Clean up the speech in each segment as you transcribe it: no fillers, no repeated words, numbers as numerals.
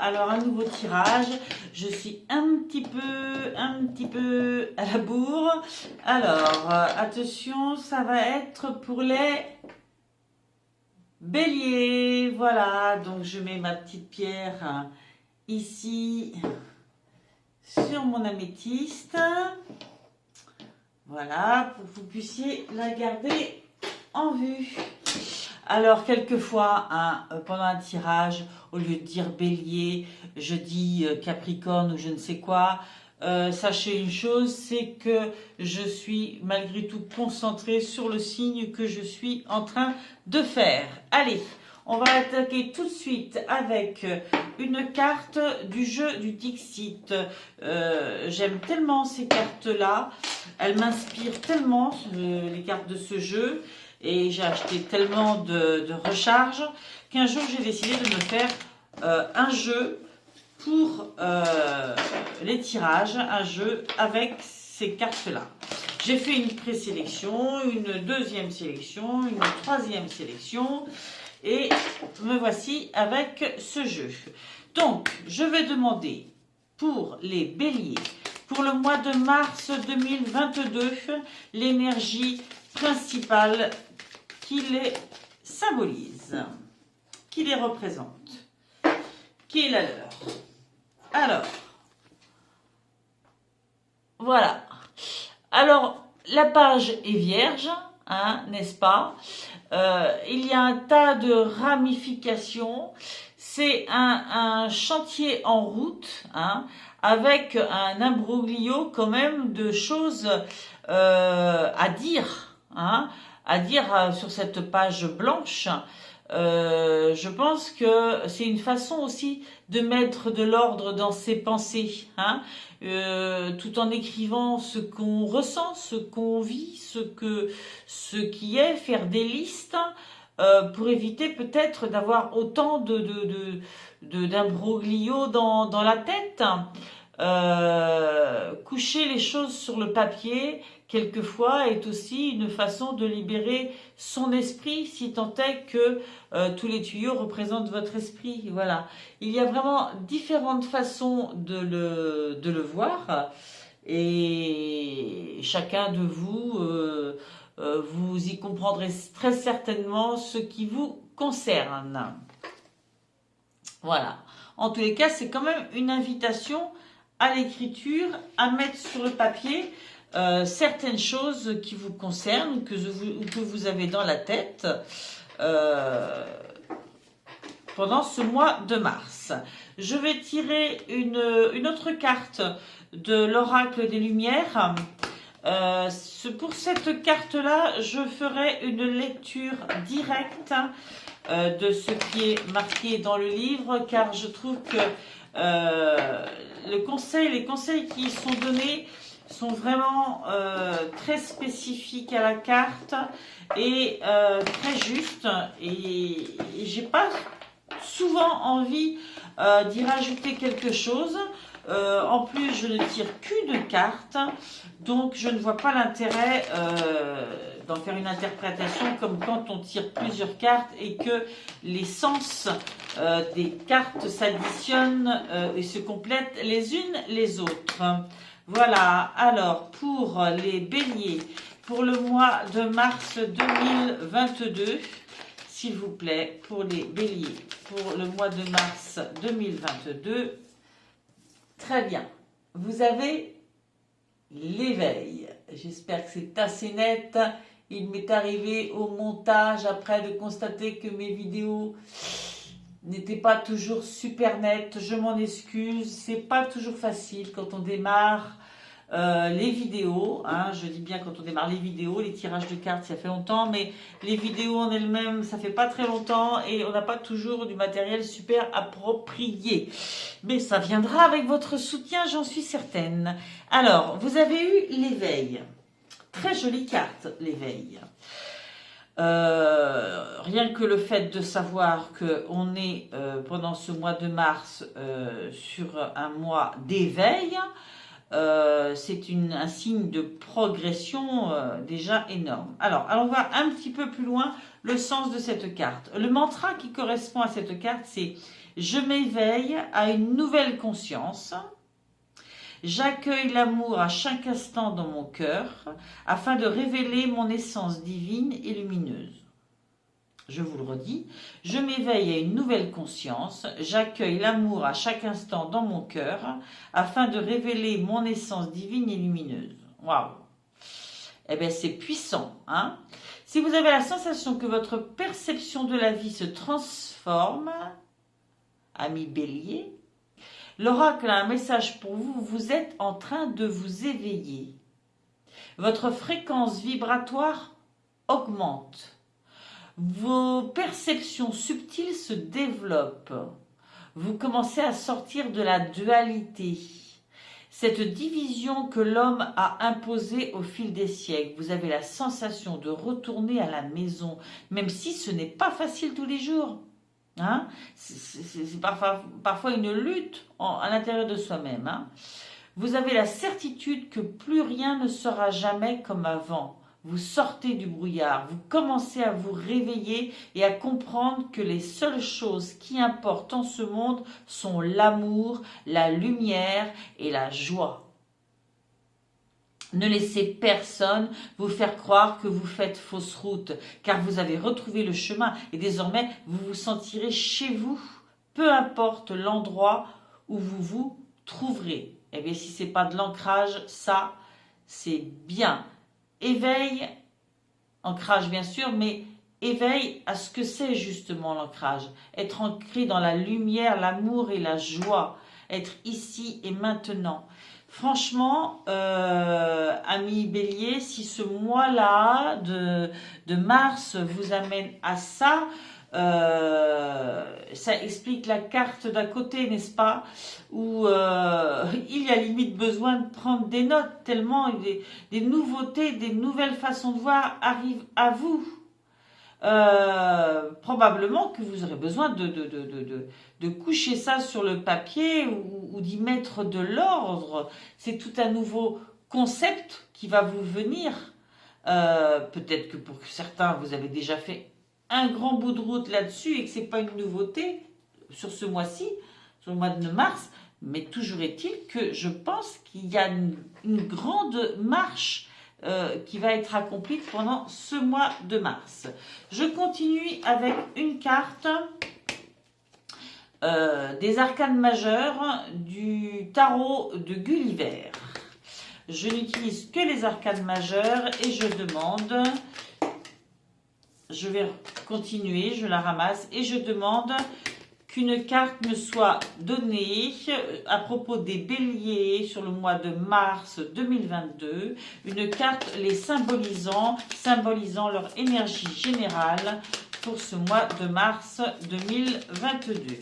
alors un nouveau tirage. Je suis un petit peu à la bourre. Alors, attention, ça va être pour les béliers. Voilà, donc je mets ma petite pierre ici sur mon améthyste. Voilà, pour que vous puissiez la garder en vue. Alors, quelquefois, pendant un tirage, au lieu de dire bélier, je dis capricorne ou je ne sais quoi. Sachez une chose, c'est que je suis malgré tout concentrée sur le signe que je suis en train de faire. Allez, on va attaquer tout de suite avec une carte du jeu du Dixit. J'aime tellement ces cartes-là, elles m'inspirent tellement, les cartes de ce jeu. Et j'ai acheté tellement de recharge qu'un jour j'ai décidé de me faire un jeu pour les tirages, un jeu avec ces cartes-là. J'ai fait une présélection, une deuxième sélection, une troisième sélection et me voici avec ce jeu. Donc, je vais demander pour les béliers, pour le mois de mars 2022, l'énergie principale qui les symbolise, qui les représente, qui est la leur. Alors, voilà. Alors, la page est vierge, n'est-ce pas? Il y a un tas de ramifications. C'est un chantier en route, avec un imbroglio quand même de choses à dire, sur cette page blanche. Je pense que c'est une façon aussi de mettre de l'ordre dans ses pensées, tout en écrivant ce qu'on ressent, ce qu'on vit, ce qui est, faire des listes pour éviter peut-être d'avoir autant d'imbroglio dans la tête. Coucher les choses sur le papier, quelquefois, est aussi une façon de libérer son esprit, si tant est que tous les tuyaux représentent votre esprit. Voilà. Il y a vraiment différentes façons de le voir, et chacun de vous, vous y comprendrez très certainement ce qui vous concerne. Voilà. En tous les cas, c'est quand même une invitation à l'écriture, à mettre sur le papier certaines choses qui vous concernent, que vous avez dans la tête pendant ce mois de mars. Je vais tirer une autre carte de l'oracle des Lumières. Pour cette carte-là, je ferai une lecture directe de ce qui est marqué dans le livre, car je trouve que les conseils qui y sont donnés sont vraiment très spécifiques à la carte et très justes, et j'ai pas souvent envie d'y rajouter quelque chose. En plus, je ne tire qu'une carte, donc je ne vois pas l'intérêt d'en faire une interprétation comme quand on tire plusieurs cartes et que les sens des cartes s'additionnent et se complètent les unes les autres. Voilà, alors pour les béliers, pour le mois de mars 2022, s'il vous plaît, pour les béliers, pour le mois de mars 2022, très bien, vous avez l'éveil. J'espère que c'est assez net. Il m'est arrivé au montage, après, de constater que mes vidéos n'étaient pas toujours super nettes. Je m'en excuse, c'est pas toujours facile quand on démarre les vidéos, je dis bien quand on démarre les vidéos, les tirages de cartes ça fait longtemps, mais les vidéos en elles-mêmes ça fait pas très longtemps et on n'a pas toujours du matériel super approprié, mais ça viendra avec votre soutien, j'en suis certaine. Alors, vous avez eu l'éveil, très jolie carte l'éveil. Rien que le fait de savoir qu'on est pendant ce mois de mars sur un mois d'éveil, c'est un signe de progression déjà énorme. Alors, on va un petit peu plus loin, le sens de cette carte. Le mantra qui correspond à cette carte, c'est Je m'éveille à une nouvelle conscience. J'accueille l'amour à chaque instant dans mon cœur afin de révéler mon essence divine et lumineuse. Je vous le redis, je m'éveille à une nouvelle conscience, j'accueille l'amour à chaque instant dans mon cœur afin de révéler mon essence divine et lumineuse. Waouh! Eh bien, c'est puissant, hein? Si vous avez la sensation que votre perception de la vie se transforme, ami Bélier, l'oracle a un message pour vous, vous êtes en train de vous éveiller. Votre fréquence vibratoire augmente. Vos perceptions subtiles se développent. Vous commencez à sortir de la dualité. Cette division que l'homme a imposée au fil des siècles. Vous avez la sensation de retourner à la maison, même si ce n'est pas facile tous les jours. Hein? C'est parfois une lutte à l'intérieur de soi-même. Hein? Vous avez la certitude que plus rien ne sera jamais comme avant. Vous sortez du brouillard, vous commencez à vous réveiller et à comprendre que les seules choses qui importent en ce monde sont l'amour, la lumière et la joie. Ne laissez personne vous faire croire que vous faites fausse route, car vous avez retrouvé le chemin et désormais vous vous sentirez chez vous, peu importe l'endroit où vous vous trouverez. Eh bien, si ce n'est pas de l'ancrage, ça, c'est bien. Éveil, ancrage bien sûr, mais éveil à ce que c'est justement l'ancrage. Être ancré dans la lumière, l'amour et la joie. Être ici et maintenant. Franchement, ami Bélier, si ce mois-là de mars vous amène à ça, ça explique la carte d'à côté, n'est-ce pas? Où il y a limite besoin de prendre des notes, tellement des nouveautés, des nouvelles façons de voir arrivent à vous. Probablement que vous aurez besoin de coucher ça sur le papier ou d'y mettre de l'ordre. C'est tout un nouveau concept qui va vous venir. Peut-être que pour certains, vous avez déjà fait un grand bout de route là-dessus et que ce n'est pas une nouveauté sur ce mois-ci, sur le mois de mars, mais toujours est-il que je pense qu'il y a une grande marche qui va être accomplie pendant ce mois de mars. Je continue avec une carte des arcanes majeures du tarot de Gulliver. Je n'utilise que les arcanes majeures et je demande... Je vais continuer, je la ramasse et je demande qu'une carte me soit donnée à propos des béliers sur le mois de mars 2022. Une carte les symbolisant leur énergie générale pour ce mois de mars 2022.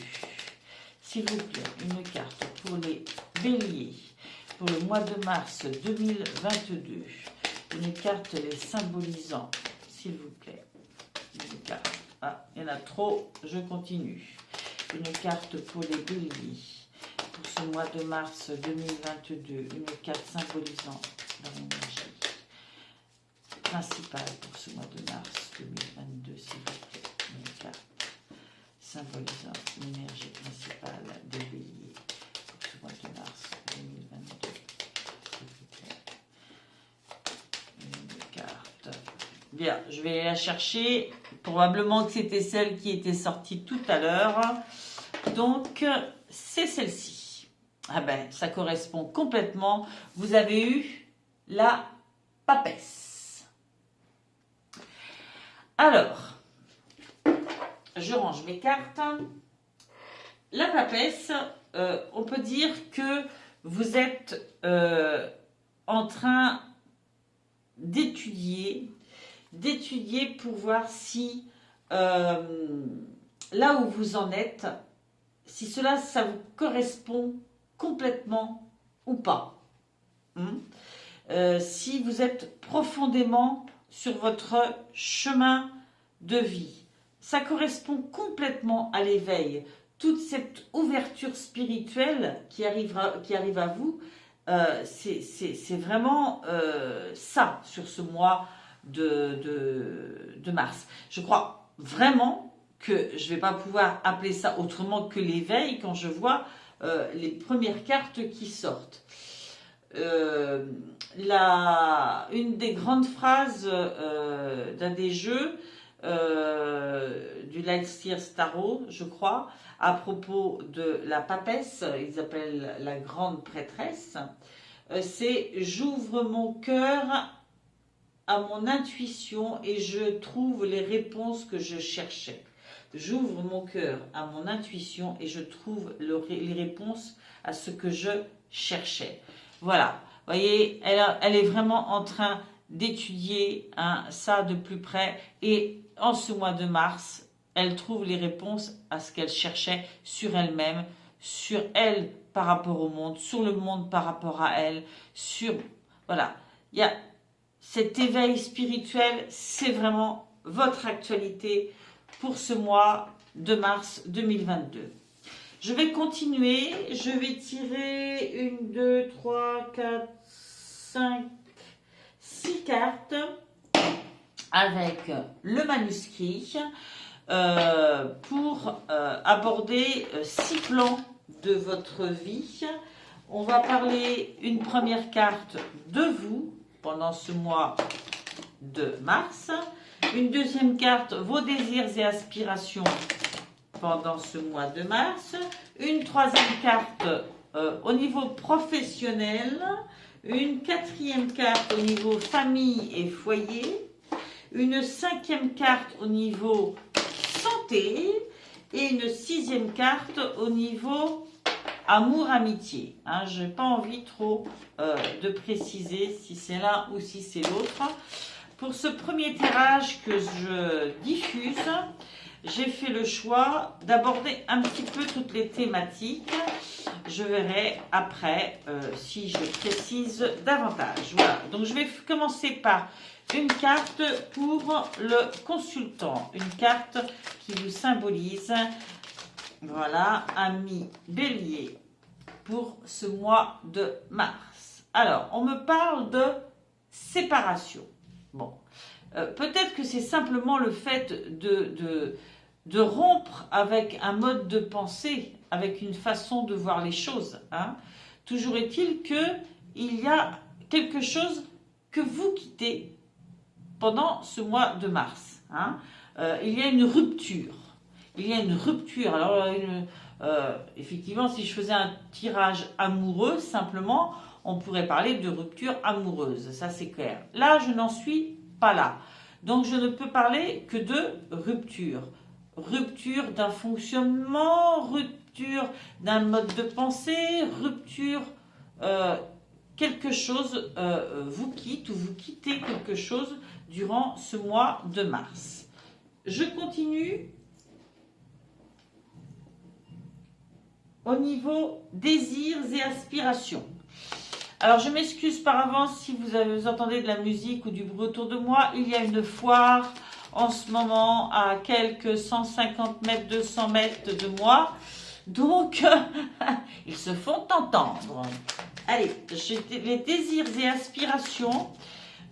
S'il vous plaît, une carte pour les béliers pour le mois de mars 2022. Une carte les symbolisant, s'il vous plaît. Une carte. Ah, il y en a trop, je continue. Une carte pour les béliers pour ce mois de mars 2022. Une carte symbolisant leur énergie principale pour ce mois de mars 2022, s'il vous plaît. Une carte symbolisant l'énergie principale des béliers pour ce mois de mars 2022, s'il vous plaît. Une carte. Bien, je vais la chercher. Probablement que c'était celle qui était sortie tout à l'heure. Donc, c'est celle-ci. Ah ben, ça correspond complètement. Vous avez eu la papesse. Alors, je range mes cartes. La papesse, on peut dire que vous êtes en train d'étudier pour voir si là où vous en êtes, si cela, ça vous correspond complètement ou pas. Si vous êtes profondément sur votre chemin de vie, ça correspond complètement à l'éveil. Toute cette ouverture spirituelle qui arrive à vous, c'est vraiment ça sur ce mois de mars. Je crois vraiment que je ne vais pas pouvoir appeler ça autrement que l'éveil quand je vois les premières cartes qui sortent. Une des grandes phrases d'un des jeux du Lightsteers Tarot, je crois, à propos de la papesse, ils appellent la grande prêtresse, c'est « J'ouvre mon cœur à mon intuition et je trouve les réponses que je cherchais. » J'ouvre mon cœur à mon intuition et je trouve les réponses à ce que je cherchais. Voilà, vous voyez, elle est vraiment en train d'étudier ça de plus près. Et en ce mois de mars, elle trouve les réponses à ce qu'elle cherchait sur elle-même, sur elle par rapport au monde, sur le monde par rapport à elle, voilà, il y a cet éveil spirituel, c'est vraiment votre actualité pour ce mois de mars 2022. Je vais continuer, je vais tirer 1, 2, 3, 4, 5, 6 cartes avec le manuscrit pour aborder 6 plans de votre vie. On va parler une première carte de vous pendant ce mois de mars. Une deuxième carte, vos désirs et aspirations pendant ce mois de mars. Une troisième carte au niveau professionnel. Une quatrième carte au niveau famille et foyer. Une cinquième carte au niveau santé. Et une sixième carte au niveau amour, amitié. Je n'ai pas envie trop de préciser si c'est l'un ou si c'est l'autre. Pour ce premier tirage que je diffuse, j'ai fait le choix d'aborder un petit peu toutes les thématiques. Je verrai après si je précise davantage. Voilà, donc je vais commencer par une carte pour le consultant. Une carte qui vous symbolise, voilà, ami Bélier pour ce mois de mars. Alors, on me parle de séparation. Bon, peut-être que c'est simplement le fait de rompre avec un mode de pensée, avec une façon de voir les choses. Toujours est-il qu'il y a quelque chose que vous quittez pendant ce mois de mars. Il y a une rupture. Il y a une rupture. Alors, effectivement, si je faisais un tirage amoureux, simplement, on pourrait parler de rupture amoureuse, ça c'est clair. Là, je n'en suis pas là. Donc, je ne peux parler que de rupture. Rupture d'un fonctionnement, rupture d'un mode de pensée, rupture, quelque chose vous quitte ou vous quittez quelque chose durant ce mois de mars. Je continue au niveau désirs et aspirations. Alors, je m'excuse par avance si vous entendez de la musique ou du bruit autour de moi. Il y a une foire en ce moment à quelques 150 mètres, 200 mètres de moi. Donc, ils se font entendre. Allez, j'ai les désirs et aspirations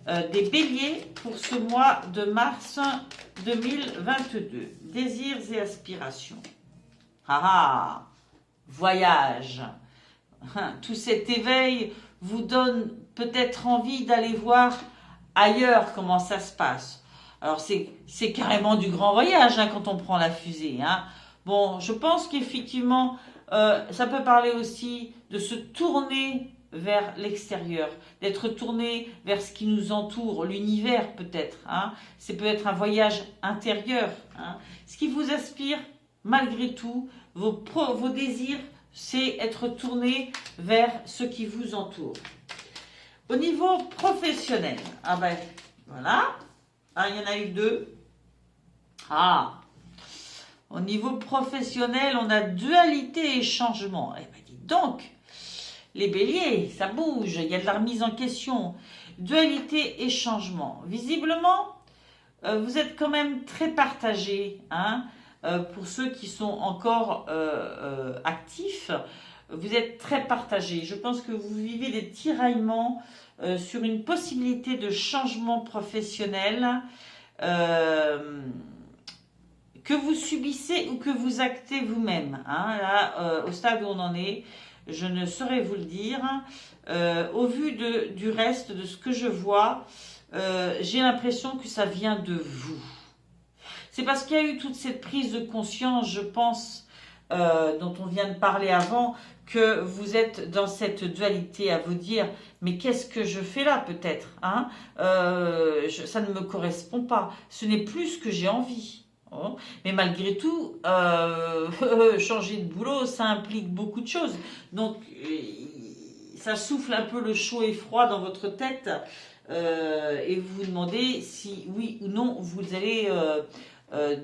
des béliers pour ce mois de mars 2022. Désirs et aspirations. Voyage. Tout cet éveil vous donne peut-être envie d'aller voir ailleurs comment ça se passe. Alors c'est carrément du grand voyage quand on prend la fusée. Bon, je pense qu'effectivement, ça peut parler aussi de se tourner vers l'extérieur, d'être tourné vers ce qui nous entoure, l'univers peut-être. C'est peut-être un voyage intérieur. Ce qui vous aspire, malgré tout, vos désirs, c'est être tourné vers ce qui vous entoure. Au niveau professionnel, voilà, il y en a eu 2. Au niveau professionnel, on a dualité et changement. Dites donc, les béliers, ça bouge, il y a de la remise en question. Dualité et changement. Visiblement, vous êtes quand même très partagés, pour ceux qui sont encore actifs, vous êtes très partagés. Je pense que vous vivez des tiraillements sur une possibilité de changement professionnel que vous subissez ou que vous actez vous-même. Hein. Là, au stade où on en est, je ne saurais vous le dire. Au vu du reste, de ce que je vois, j'ai l'impression que ça vient de vous. C'est parce qu'il y a eu toute cette prise de conscience, je pense, dont on vient de parler avant, que vous êtes dans cette dualité à vous dire « mais qu'est-ce que je fais là peut-être hein ça ne me correspond pas, ce n'est plus ce que j'ai envie. Oh. » Mais malgré tout, changer de boulot, ça implique beaucoup de choses. Donc, ça souffle un peu le chaud et froid dans votre tête et vous vous demandez si oui ou non vous allez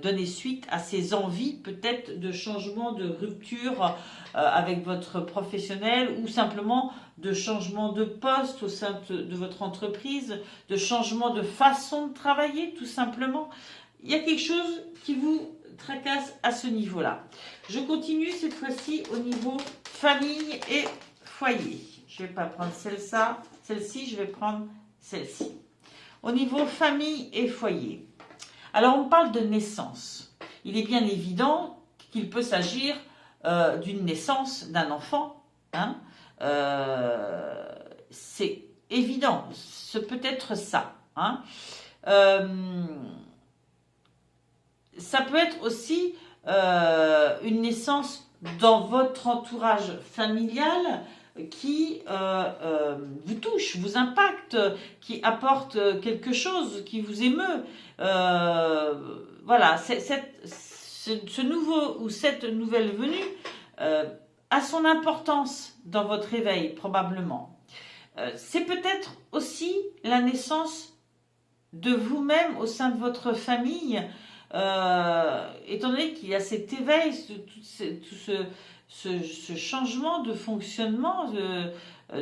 donner suite à ces envies peut-être de changement, de rupture avec votre professionnel ou simplement de changement de poste au sein de votre entreprise, de changement de façon de travailler tout simplement. Il y a quelque chose qui vous tracasse à ce niveau-là. Je continue cette fois-ci au niveau famille et foyer. Je ne vais pas prendre celle-ci, je vais prendre celle-ci. Au niveau famille et foyer. Alors, on parle de naissance. Il est bien évident qu'il peut s'agir d'une naissance d'un enfant. Hein. C'est évident, ce peut être ça. Hein. Ça peut être aussi une naissance dans votre entourage familial qui vous touche, vous impacte, qui apporte quelque chose, qui vous émeut. Voilà, ce nouveau ou cette nouvelle venue a son importance dans votre éveil, probablement. C'est peut-être aussi la naissance de vous-même au sein de votre famille, étant donné qu'il y a cet éveil, ce changement de fonctionnement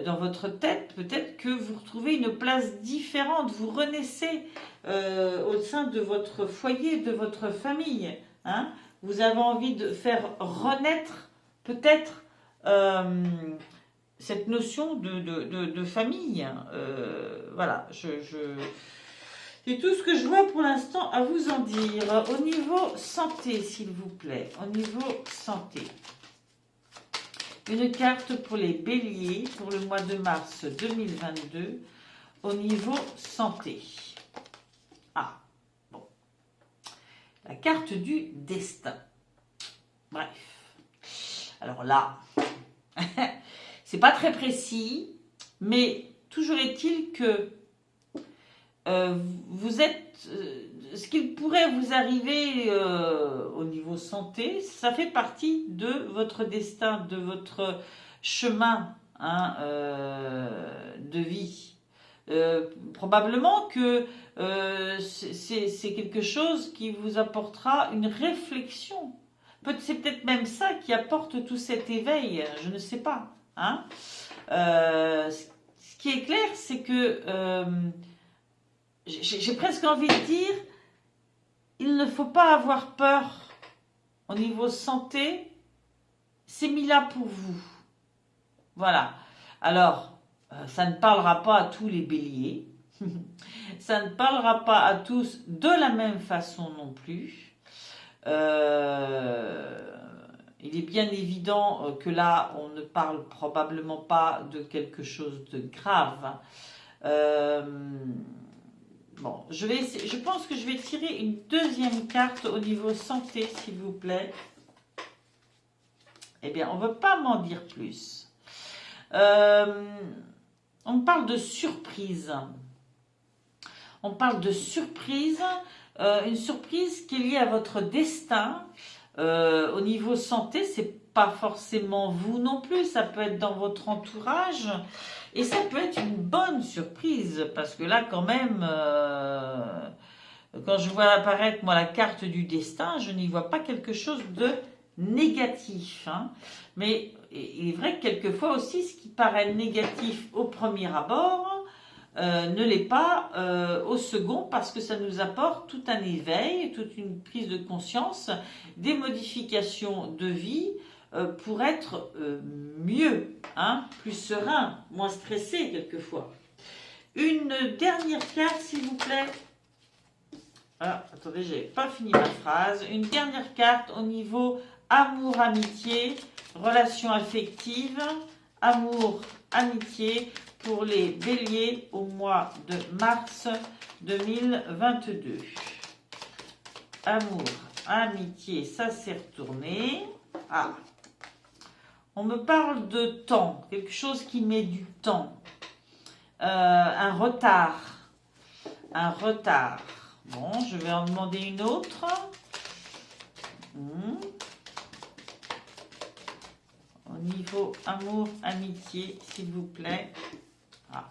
dans votre tête, peut-être que vous retrouvez une place différente, vous renaissez au sein de votre foyer, de votre famille. Hein. Vous avez envie de faire renaître peut-être cette notion de famille. Voilà, c'est tout ce que je vois pour l'instant à vous en dire. Au niveau santé, s'il vous plaît, au niveau santé. Une carte pour les béliers pour le mois de mars 2022 au niveau santé. Ah, bon. La carte du destin. Bref. Alors là, c'est pas très précis, mais toujours est-il que vous êtes... ce qu'il pourrait vous arriver au niveau santé, ça fait partie de votre destin, de votre chemin hein, de vie. Probablement que c'est quelque chose qui vous apportera une réflexion. C'est peut-être même ça qui apporte tout cet éveil, je ne sais pas. Hein. Ce qui est clair, c'est que j'ai presque envie de dire, il ne faut pas avoir peur au niveau santé, c'est mis là pour vous. Voilà. Alors, ça ne parlera pas à tous les béliers, ça ne parlera pas à tous de la même façon non plus. Il est bien évident que là, on ne parle probablement pas de quelque chose de grave. Bon, je pense que je vais tirer une deuxième carte au niveau santé, s'il vous plaît. Eh bien, on ne veut pas m'en dire plus. On parle de surprise. On parle de surprise, une surprise qui est liée à votre destin. Au niveau santé, c'est pas forcément vous non plus, ça peut être dans votre entourage. Et ça peut être une bonne surprise, parce que là, quand même, quand je vois apparaître, moi, la carte du destin, je n'y vois pas quelque chose de négatif. Hein. Mais il est vrai que quelquefois aussi, ce qui paraît négatif au premier abord, ne l'est pas au second, parce que ça nous apporte tout un éveil, toute une prise de conscience, des modifications de vie, pour être mieux, hein, plus serein, moins stressé quelquefois. Une dernière carte, s'il vous plaît, Ah, attendez, j'ai pas fini ma phrase. Une dernière carte au niveau amour, amitié, relations affectives, amour, amitié pour les béliers au mois de mars 2022. Amour, amitié, ça s'est retourné. Ah, on me parle de temps, quelque chose qui met du temps. Un retard. Un retard. Bon, je vais en demander une autre. Au niveau amour, amitié, s'il vous plaît. Ah.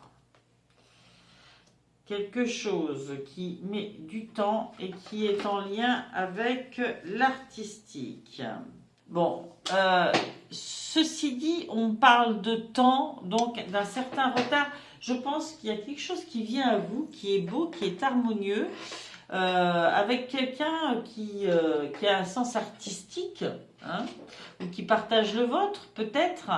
Quelque chose qui met du temps et qui est en lien avec l'artistique. Bon, ceci dit, on parle de temps, donc d'un certain retard. Je pense qu'il y a quelque chose qui vient à vous, qui est beau, qui est harmonieux, avec quelqu'un qui a un sens artistique, hein, ou qui partage le vôtre, peut-être.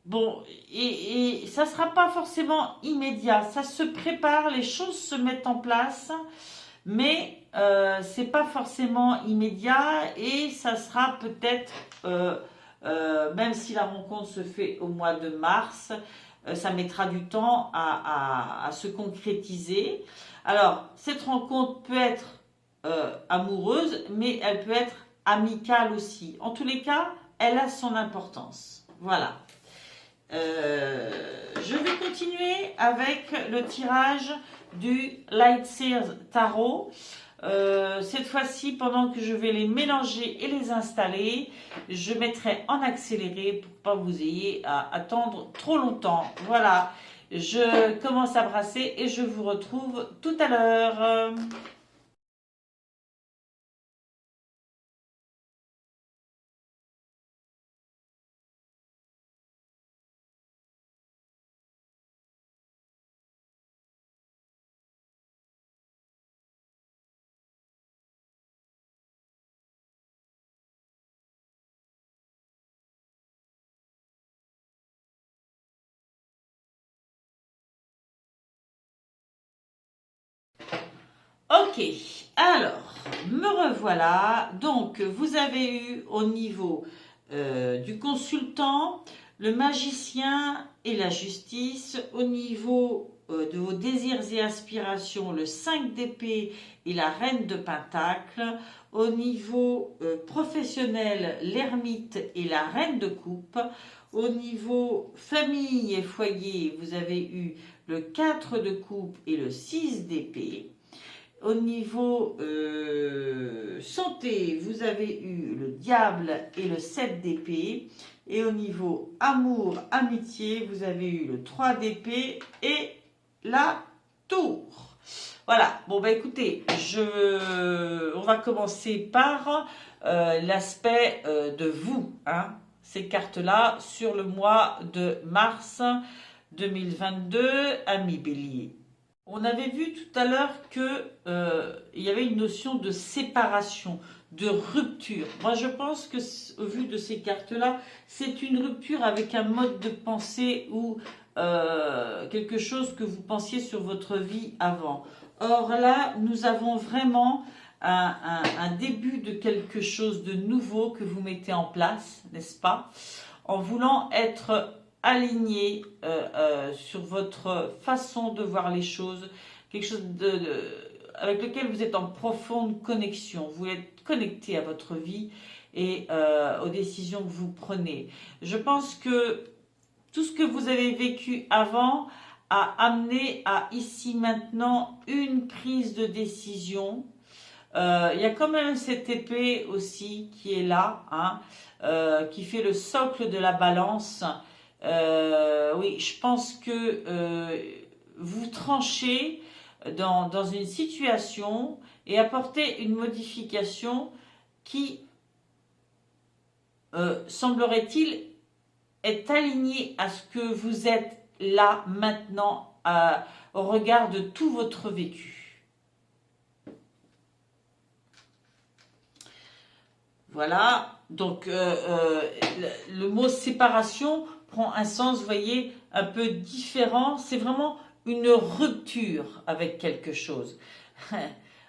Bon, et ça ne sera pas forcément immédiat, ça se prépare, les choses se mettent en place, mais c'est pas forcément immédiat et ça sera peut-être, même si la rencontre se fait au mois de mars, ça mettra du temps à se concrétiser. Alors, cette rencontre peut être amoureuse, mais elle peut être amicale aussi. En tous les cas, elle a son importance. Voilà. Je vais continuer avec le tirage du Lightseers Tarot. Cette fois-ci, pendant que je vais les mélanger et les installer, je mettrai en accéléré pour pas vous ayez à attendre trop longtemps. Voilà, je commence à brasser et je vous retrouve tout à l'heure. Ok, alors, me revoilà. Donc, vous avez eu au niveau du consultant, le magicien et la justice. Au niveau de vos désirs et aspirations, le 5 d'épée et la reine de pentacle. Au niveau professionnel, l'ermite et la reine de coupe. Au niveau famille et foyer, vous avez eu le 4 de coupe et le 6 d'épée. Au niveau santé, vous avez eu le diable et le 7 d'épée. Et au niveau amour, amitié, vous avez eu le 3 d'épée et la tour. Voilà, bon bah écoutez, on va commencer par l'aspect de vous, hein, ces cartes-là, sur le mois de mars 2022, amis bélier. On avait vu tout à l'heure que il y avait une notion de séparation, de rupture. Moi, je pense que, au vu de ces cartes-là, c'est une rupture avec un mode de pensée ou quelque chose que vous pensiez sur votre vie avant. Or là, nous avons vraiment un début de quelque chose de nouveau que vous mettez en place, n'est-ce pas? En voulant être aligné sur votre façon de voir les choses, quelque chose avec lequel vous êtes en profonde connexion, vous êtes connecté à votre vie et aux décisions que vous prenez. Je pense que tout ce que vous avez vécu avant a amené à ici maintenant une prise de décision. Il y a quand même cette épée aussi qui est là, hein, qui fait le socle de la balance. Oui, je pense que vous tranchez dans une situation et apportez une modification qui, semblerait-il, est alignée à ce que vous êtes là maintenant au regard de tout votre vécu. Voilà, donc le mot séparation prend un sens, vous voyez, un peu différent. C'est vraiment une rupture avec quelque chose.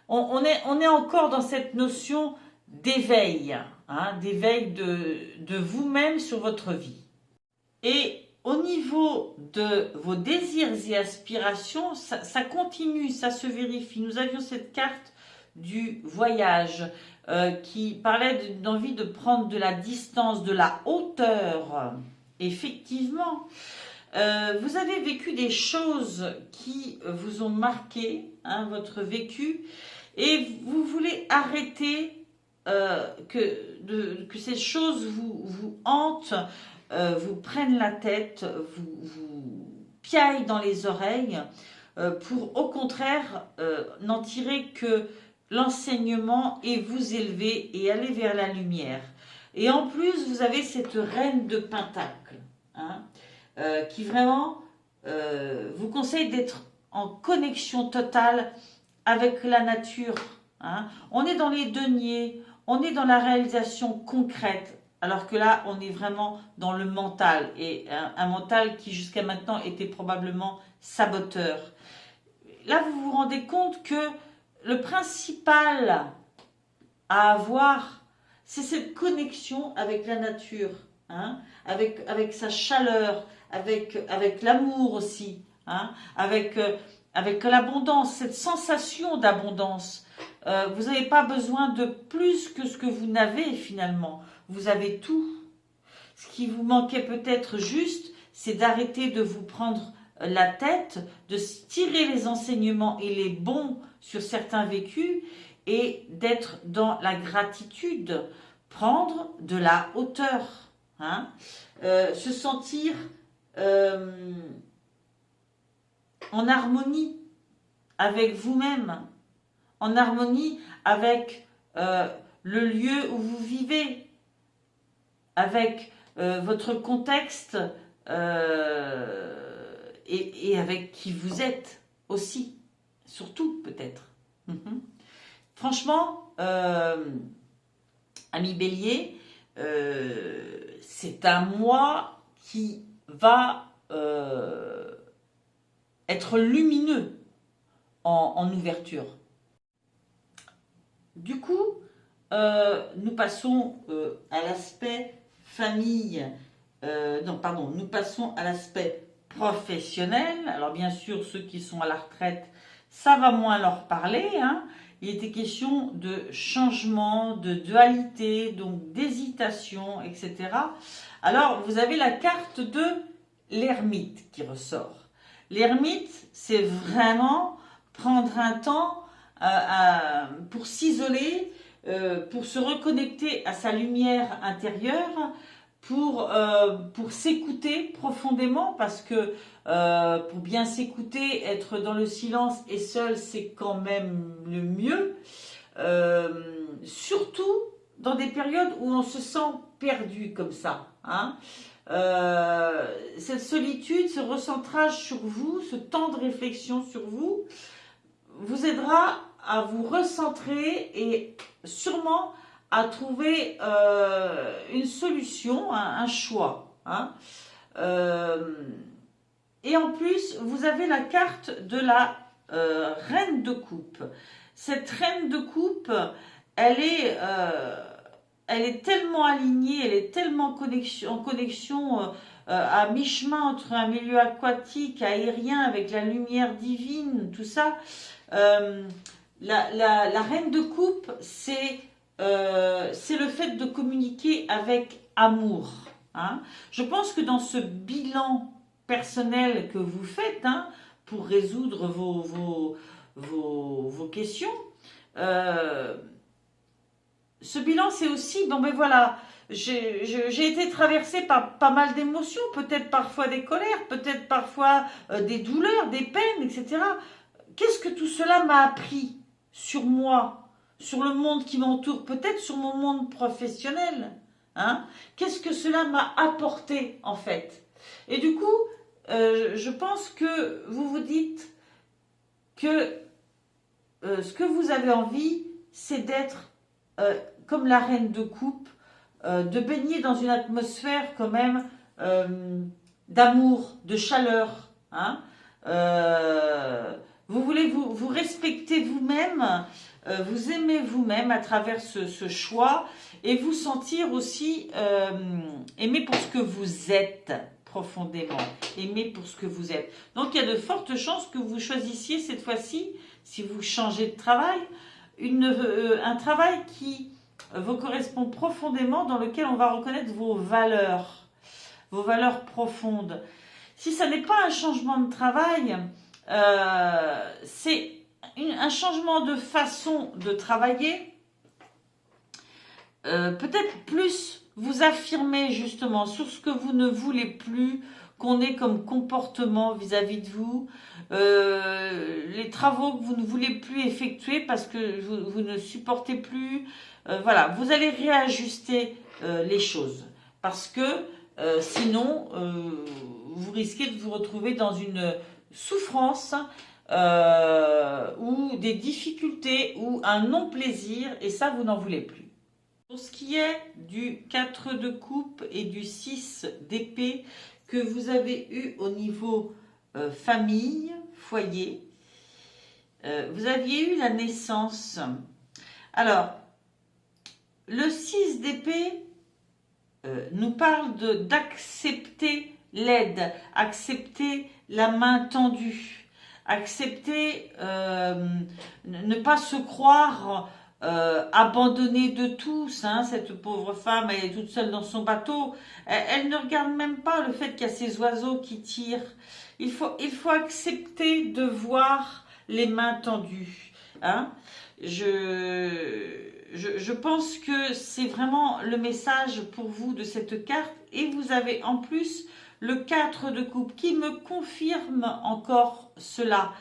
On est encore dans cette notion d'éveil, hein, d'éveil de vous-même sur votre vie. Et au niveau de vos désirs et aspirations, ça continue, ça se vérifie. Nous avions cette carte du voyage qui parlait d'une envie de prendre de la distance, de la hauteur. Effectivement, vous avez vécu des choses qui vous ont marqué, hein, votre vécu, et vous voulez arrêter que ces choses vous hantent, vous prennent la tête, vous piaillent dans les oreilles, pour au contraire n'en tirer que l'enseignement et vous élever et aller vers la lumière. Et en plus, vous avez cette reine de Pentacle, hein, qui vraiment vous conseille d'être en connexion totale avec la nature. Hein. On est dans les deniers, on est dans la réalisation concrète, alors que là, on est vraiment dans le mental, et un mental qui jusqu'à maintenant était probablement saboteur. Là, vous vous rendez compte que le principal à avoir, c'est cette connexion avec la nature, hein, avec sa chaleur, avec l'amour aussi, hein, avec l'abondance, cette sensation d'abondance. Vous n'avez pas besoin de plus que ce que vous n'avez finalement. Vous avez tout. Ce qui vous manquait peut-être juste, c'est d'arrêter de vous prendre la tête, de tirer les enseignements et les bons sur certains vécus et d'être dans la gratitude, prendre de la hauteur, hein, se sentir en harmonie avec vous-même, en harmonie avec le lieu où vous vivez, avec votre contexte et avec qui vous êtes aussi, surtout peut-être. Franchement, ami Bélier, c'est un mois qui va être lumineux en ouverture. Du coup, nous passons à l'aspect famille. Nous passons à l'aspect professionnel. Alors bien sûr, ceux qui sont à la retraite, ça va moins leur parler, hein. Il était question de changement, de dualité, donc d'hésitation, etc. Alors, vous avez la carte de l'ermite qui ressort. L'ermite, c'est vraiment prendre un temps pour s'isoler, pour se reconnecter à sa lumière intérieure, pour s'écouter profondément, parce que pour bien s'écouter, être dans le silence et seul, c'est quand même le mieux. Surtout dans des périodes où on se sent perdu comme ça, hein. Cette solitude, ce recentrage sur vous, ce temps de réflexion sur vous, vous aidera à vous recentrer et sûrement à trouver une solution, un choix, hein. Et en plus, vous avez la carte de la reine de coupe. Cette reine de coupe, elle est tellement alignée, elle est tellement en connexion à mi-chemin entre un milieu aquatique, aérien, avec la lumière divine, tout ça. La reine de coupe, c'est le fait de communiquer avec amour, hein. Je pense que dans ce bilan personnel que vous faites, hein, pour résoudre vos questions, ce bilan, c'est aussi, bon ben voilà, j'ai été traversée par pas mal d'émotions, peut-être parfois des colères, peut-être parfois des douleurs, des peines, etc. Qu'est-ce que tout cela m'a appris sur moi, sur le monde qui m'entoure, peut-être sur mon monde professionnel, hein? Qu'est-ce que cela m'a apporté en fait? Et du coup, je pense que vous vous dites que ce que vous avez envie, c'est d'être comme la reine de coupe, de baigner dans une atmosphère quand même d'amour, de chaleur, hein, Vous voulez vous respecter vous-même, vous aimer vous-même à travers ce choix et vous sentir aussi aimé pour ce que vous êtes profondément, aimé pour ce que vous êtes. Donc il y a de fortes chances que vous choisissiez cette fois-ci, si vous changez de travail, un travail qui vous correspond profondément, dans lequel on va reconnaître vos valeurs profondes. Si ça n'est pas un changement de travail, c'est un changement de façon de travailler, peut-être plus vous affirmer justement sur ce que vous ne voulez plus qu'on ait comme comportement vis-à-vis de vous, les travaux que vous ne voulez plus effectuer parce que vous ne supportez plus. Voilà, vous allez réajuster les choses parce que sinon vous risquez de vous retrouver dans une souffrance ou des difficultés ou un non-plaisir et ça vous n'en voulez plus. Pour ce qui est du 4 de coupe et du 6 d'épée que vous avez eu au niveau famille, foyer, vous aviez eu la naissance. Alors, le 6 d'épée nous parle d'accepter l'aide, accepter la main tendue, accepter ne pas se croire abandonnée de tous, hein, cette pauvre femme, elle est toute seule dans son bateau, elle ne regarde même pas le fait qu'il y a ces oiseaux qui tirent. Il faut accepter de voir les mains tendues, hein. Je pense que c'est vraiment le message pour vous de cette carte et vous avez en plus le 4 de coupe qui me confirme encore cela.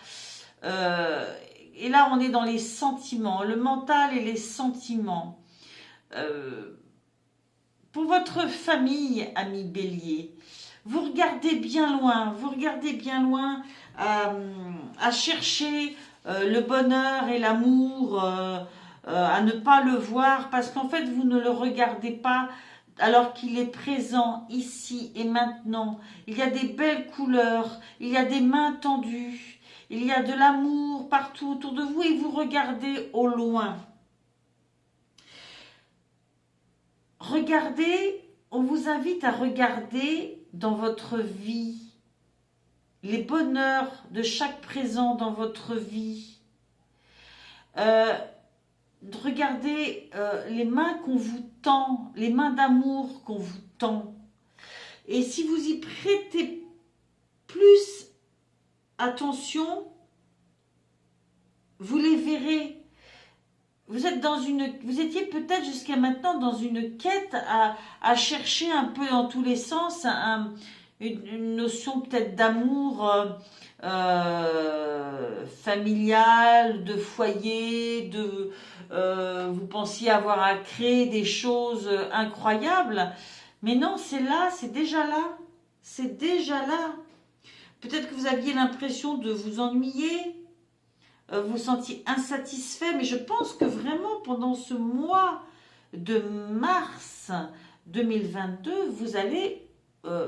Et là, on est dans les sentiments, le mental et les sentiments. Pour votre famille, amis bélier, vous regardez bien loin, à chercher le bonheur et l'amour, à ne pas le voir, parce qu'en fait, vous ne le regardez pas alors qu'il est présent ici et maintenant. Il y a des belles couleurs, il y a des mains tendues, il y a de l'amour partout autour de vous et vous regardez au loin. Regardez, on vous invite à regarder dans votre vie les bonheurs de chaque présent dans votre vie. Regardez les mains qu'on vous tend, les mains d'amour qu'on vous tend. Et si vous y prêtez plus attention, vous les verrez. Vous étiez peut-être jusqu'à maintenant dans une quête à chercher un peu dans tous les sens une notion peut-être d'amour familial, de foyer, vous pensiez avoir à créer des choses incroyables, mais non, c'est là, c'est déjà là, c'est déjà là. Peut-être que vous aviez l'impression de vous ennuyer, vous sentiez insatisfait, mais je pense que vraiment pendant ce mois de mars 2022, vous allez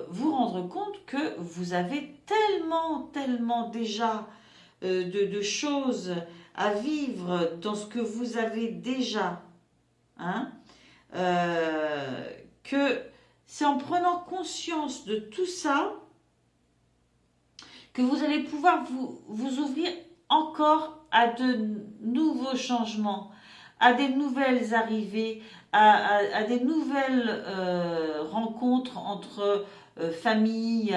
vous rendre compte que vous avez tellement déjà de choses à vivre dans ce que vous avez déjà, hein, que c'est en prenant conscience de tout ça que vous allez pouvoir vous ouvrir encore à de nouveaux changements, à des nouvelles arrivées, à des nouvelles rencontres entre familles,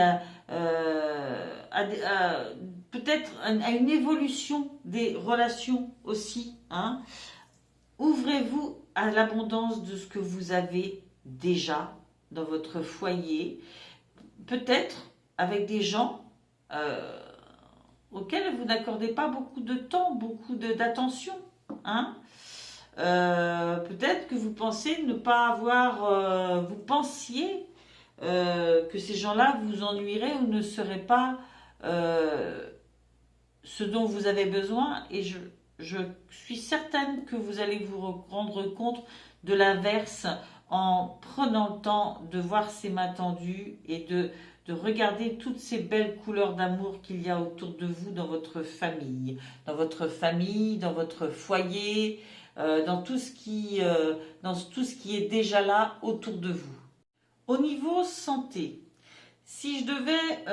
peut-être à une évolution des relations aussi, hein. Ouvrez-vous à l'abondance de ce que vous avez déjà dans votre foyer, peut-être avec des gens auxquels vous n'accordez pas beaucoup de temps, beaucoup d'attention, hein. Peut-être que vous pensez ne pas avoir, vous pensiez que ces gens-là vous ennuieraient ou ne seraient pas ce dont vous avez besoin, et je suis certaine que vous allez vous rendre compte de l'inverse en prenant le temps de voir ces mains tendues et de de regarder toutes ces belles couleurs d'amour qu'il y a autour de vous dans votre famille, dans votre foyer, dans tout ce qui est déjà là autour de vous. Au niveau santé, si je devais,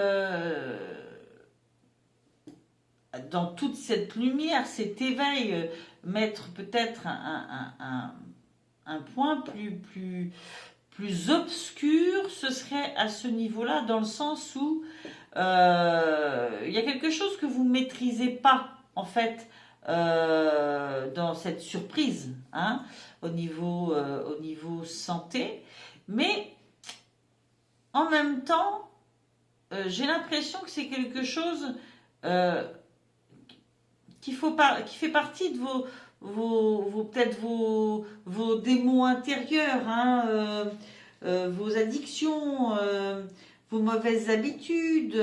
dans toute cette lumière, cet éveil, mettre peut-être un point plus obscur, ce serait à ce niveau-là, dans le sens où il y a quelque chose que vous ne maîtrisez pas, en fait, dans cette surprise, hein, au niveau santé. Mais en même temps, j'ai l'impression que c'est quelque chose qui fait partie de peut-être vos démons intérieurs, hein, vos addictions, vos mauvaises habitudes,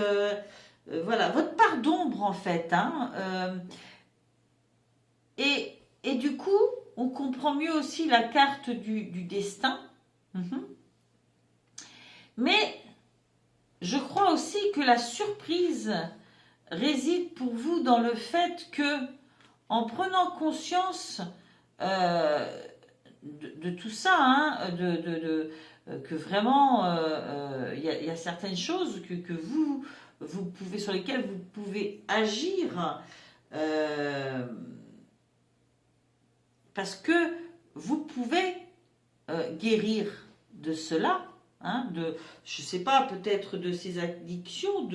voilà, votre part d'ombre en fait. Hein, et du coup, on comprend mieux aussi la carte du destin. Mais je crois aussi que la surprise réside pour vous dans le fait que, en prenant conscience de tout ça, hein, que vraiment il y a certaines choses que vous pouvez, sur lesquelles vous pouvez agir, parce que vous pouvez guérir de cela. Hein, je ne sais pas, peut-être de ces addictions,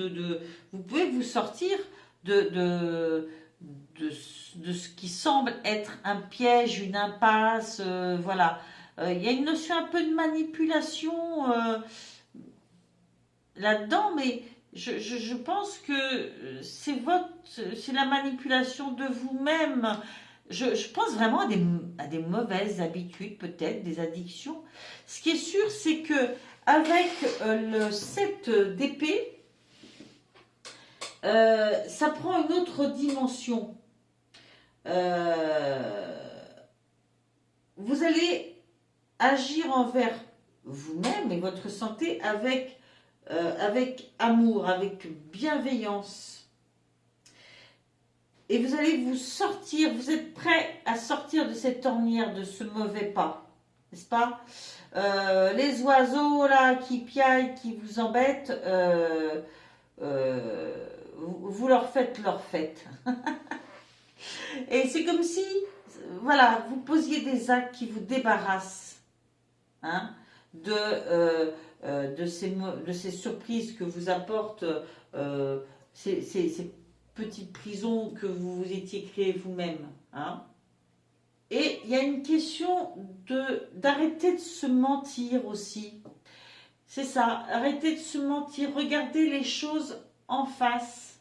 vous pouvez vous sortir de ce qui semble être un piège, une impasse, voilà. Il y a une notion un peu de manipulation là-dedans, mais je pense que c'est la manipulation de vous-même. Je pense vraiment à des mauvaises habitudes, peut-être, des addictions. Ce qui est sûr, c'est que avec le 7 d'épée, ça prend une autre dimension. Vous allez agir envers vous-même et votre santé avec amour, avec bienveillance. Et vous allez vous êtes prêt à sortir de cette ornière, de ce mauvais pas, n'est-ce pas? Les oiseaux là qui piaillent, qui vous embêtent, vous leur faites leur fête. Et c'est comme si, voilà, vous posiez des actes qui vous débarrassent, hein, de ces surprises que vous apportent ces petites prisons que vous vous étiez créées vous-même, hein. Et il y a une question d'arrêter de se mentir aussi. C'est ça, arrêter de se mentir, regardez les choses en face.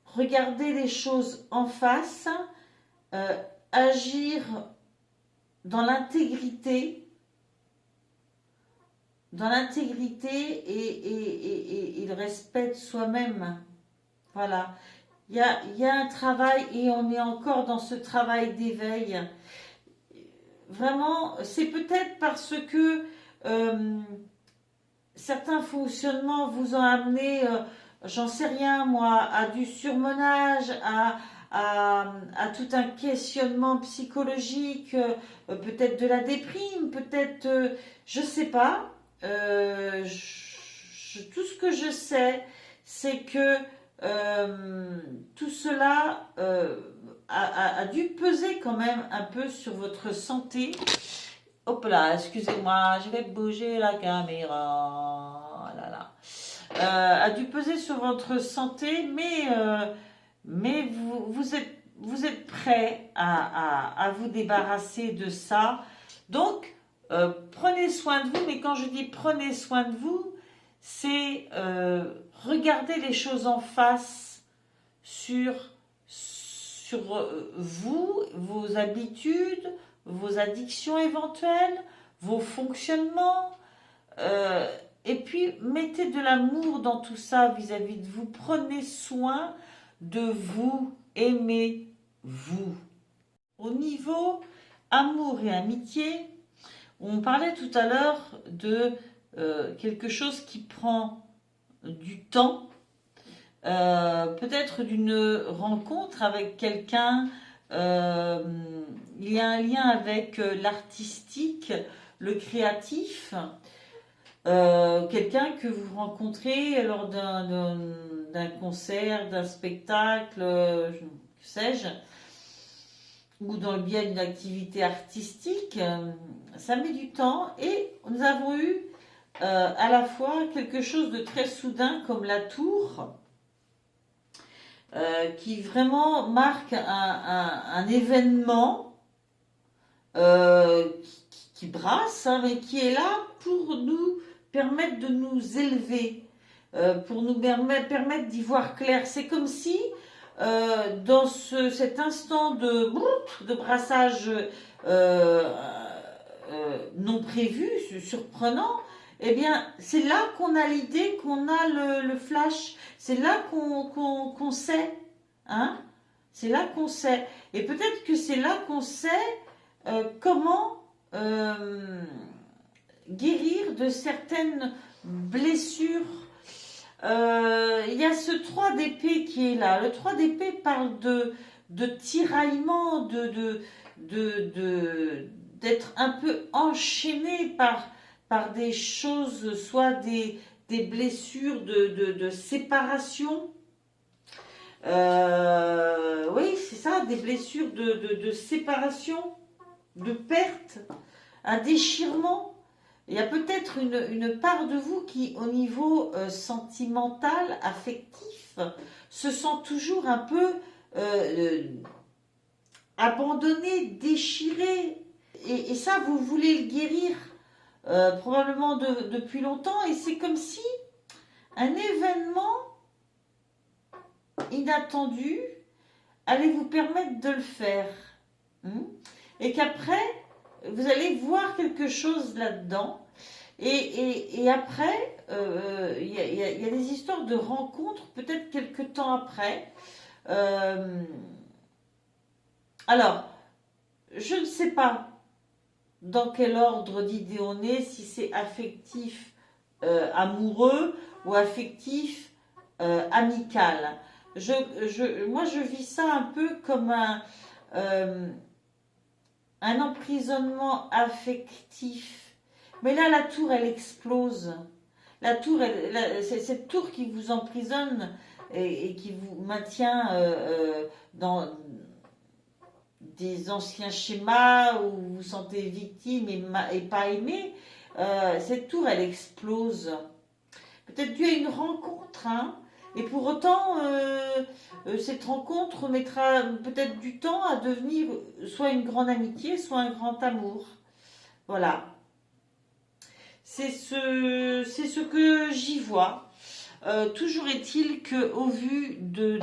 Regardez les choses en face, agir dans l'intégrité et le respect de soi-même. Voilà. Il y a un travail et on est encore dans ce travail d'éveil. Vraiment, c'est peut-être parce que certains fonctionnements vous ont amené, j'en sais rien moi, à du surmenage, à tout un questionnement psychologique, peut-être de la déprime, peut-être, je sais pas. Tout ce que je sais, c'est que tout cela a dû peser quand même un peu sur votre santé. Hop là, excusez-moi, je vais bouger la caméra. Oh là là. A dû peser sur votre santé, mais vous êtes prêt à vous débarrasser de ça. Donc, prenez soin de vous, mais quand je dis prenez soin de vous, c'est regarder les choses en face sur vous, vos habitudes, vos addictions éventuelles, vos fonctionnements, et puis mettez de l'amour dans tout ça vis-à-vis de vous. Prenez soin de vous, aimez-vous. Au niveau amour et amitié, on parlait tout à l'heure de quelque chose qui prend du temps, peut-être d'une rencontre avec quelqu'un. Il y a un lien avec l'artistique, le créatif. Quelqu'un que vous rencontrez lors d'un concert, d'un spectacle, que sais-je, ou dans le biais d'une activité artistique, ça met du temps et nous avons eu à la fois quelque chose de très soudain comme la tour, qui vraiment marque un événement qui brasse, hein, mais qui est là pour nous permettre de nous élever, pour nous permettre d'y voir clair. C'est comme si dans cet instant de brassage non prévu, surprenant, eh bien, c'est là qu'on a l'idée, qu'on a le flash, c'est là qu'on sait, hein, c'est là qu'on sait. Et peut-être que c'est là qu'on sait comment guérir de certaines blessures. Il y a ce 3 d'épée qui est là. Le 3 d'épée parle de tiraillement, d'être un peu enchaîné par des choses, soit des blessures de séparation. Oui, c'est ça, des blessures de séparation, de perte, un déchirement. Il y a peut-être une part de vous qui, au niveau sentimental, affectif, se sent toujours un peu abandonné, déchiré. Et ça, vous voulez le guérir probablement depuis longtemps. Et c'est comme si un événement inattendu allait vous permettre de le faire. Et qu'après, vous allez voir quelque chose là-dedans. Et après, il y a des histoires de rencontres, peut-être quelques temps après. Alors, je ne sais pas dans quel ordre d'idée on est, si c'est affectif, amoureux, ou affectif, amical. Moi, je vis ça un peu comme un emprisonnement affectif. Mais là, la tour, elle explose. La tour, c'est cette tour qui vous emprisonne et qui vous maintient dans des anciens schémas où vous vous sentez victime et pas aimé. Cette tour, elle explose. Peut-être dû à une rencontre, hein. Et pour autant, cette rencontre mettra peut-être du temps à devenir soit une grande amitié, soit un grand amour. Voilà. C'est ce que j'y vois. Toujours est-il qu'au vu de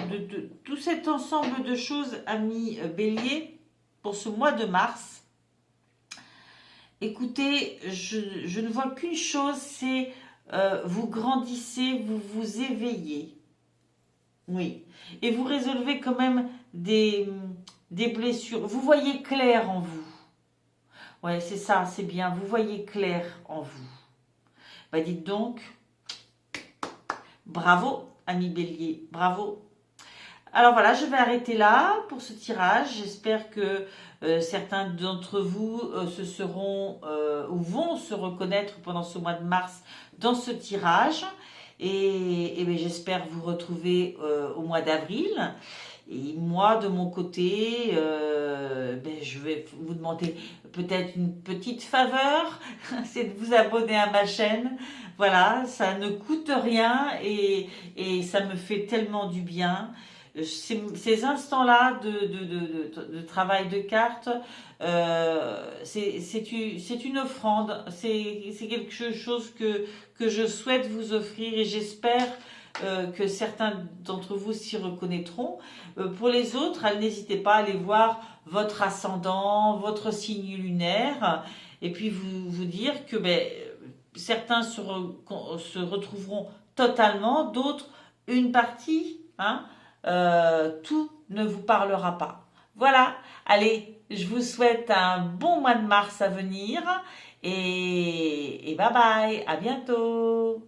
tout cet ensemble de choses, amis Bélier, pour ce mois de mars, écoutez, je ne vois qu'une chose, c'est vous grandissez, vous vous éveillez. Oui. Et vous résolvez quand même des blessures. Vous voyez clair en vous. Ouais, c'est ça, c'est bien. Vous voyez clair en vous. Bah dites donc, bravo, ami Bélier, bravo. Alors voilà, je vais arrêter là pour ce tirage. J'espère que certains d'entre vous se seront ou vont se reconnaître pendant ce mois de mars dans ce tirage. Et bien, j'espère vous retrouver au mois d'avril. Et moi, de mon côté, je vais vous demander peut-être une petite faveur, c'est de vous abonner à ma chaîne. Voilà, ça ne coûte rien et ça me fait tellement du bien. Ces instants-là de travail de cartes, c'est une offrande, c'est quelque chose que je souhaite vous offrir et j'espère que certains d'entre vous s'y reconnaîtront. Pour les autres, n'hésitez pas à aller voir votre ascendant, votre signe lunaire, et puis vous dire que certains se retrouveront totalement, d'autres une partie, hein, tout ne vous parlera pas. Voilà, allez, je vous souhaite un bon mois de mars à venir, et bye bye, à bientôt.